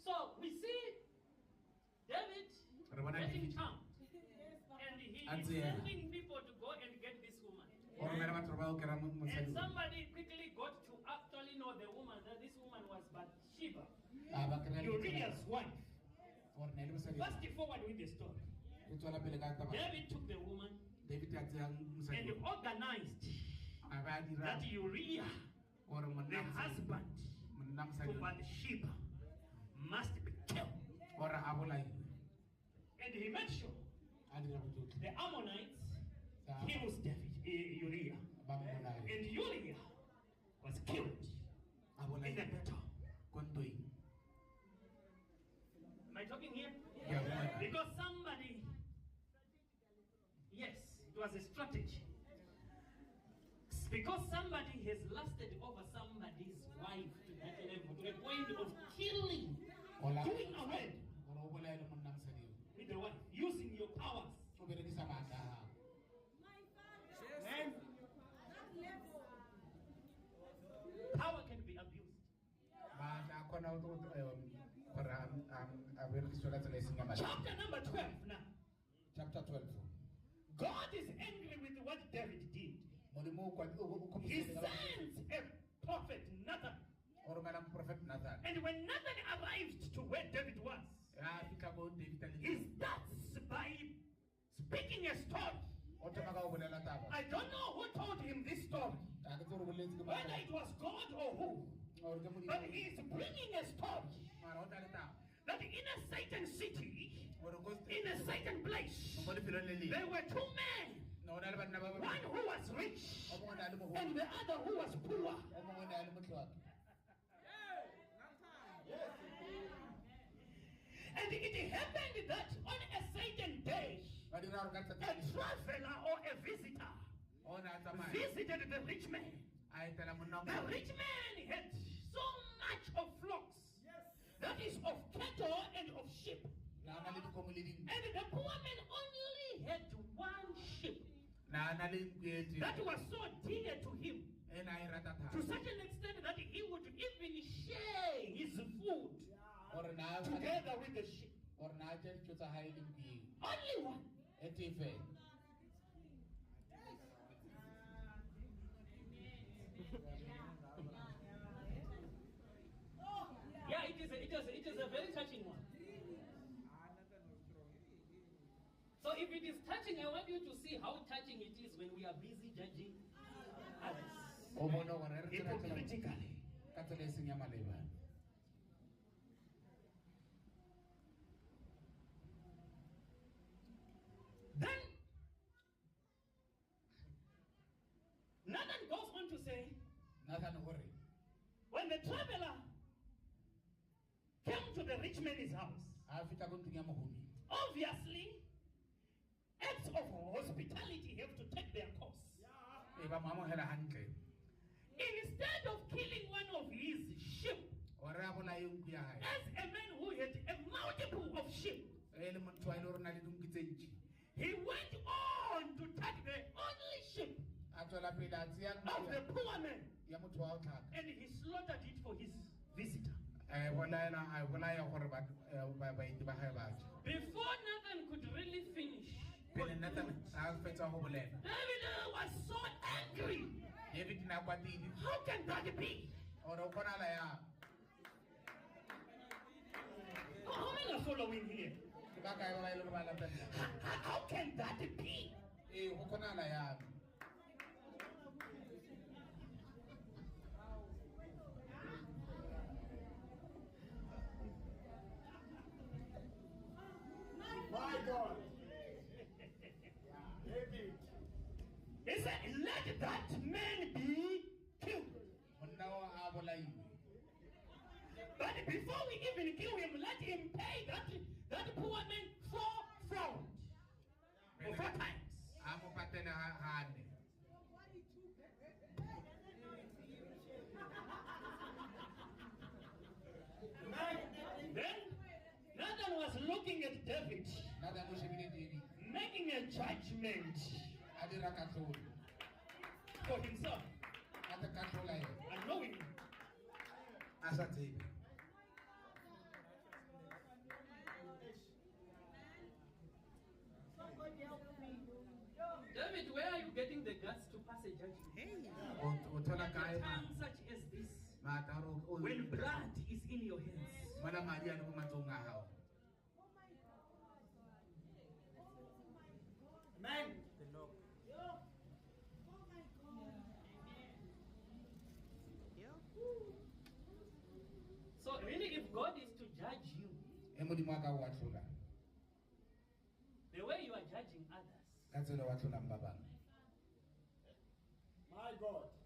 So we see David getting charmed. And he is sending people to go and get this woman. And somebody quickly got to actually know the woman, that this woman was Bathsheba, Uriah's wife. Fast forward with the story. David took the woman and organized that Uriah, the husband to Bathsheba, must be killed. And he made sure the Ammonites killed David, Uriah. And Uriah was killed in the battle. Am I talking here? Yeah. Because somebody, yes, it was a strategy. Because somebody has lusted over somebody's wife to that level, to the point of killing, doing away with the wife, using your powers. Power can be abused. Chapter number 12 now. Chapter 12. God is angry with what David did. He sends a prophet Nathan. And when Nathan arrived to where David was, he starts by speaking a story. I don't know who told him this story, whether it was God or who, but he is bringing a story that in a certain city, in a certain place, there were two men. One who was rich and the other who was poor. And it happened that on a certain day, a traveler or a visitor visited the rich man. The rich man had so much of flocks, that is of cattle and of sheep. And the poor man only had one sheep that was so dear to him, to such an extent that he would even share his food together with the sheep. Only one. Yeah, it is a very touching one. So if it is touching, I want you to see how touching it is when we are busy judging others hypocritically. Then Nathan goes on to say, when the traveler came to the rich man's house, obviously acts of hospitality have to take their course. Instead of killing one of his sheep, as a man who had a multiple of sheep, he went on to take the only sheep of the poor man, and he slaughtered it for his visitor. Before Nathan could really finish, David was so angry. How can that be? How many are following here? How can that be? My God. David. He said, let that man be killed. But before we even kill him, let him pay that poor man 4 times. Then Nathan was looking at David, making a judgment for himself, and knowing him. tongue such as this, when blood is in your hands. Amen. So really, if God is to judge you, the way you are judging others, My God.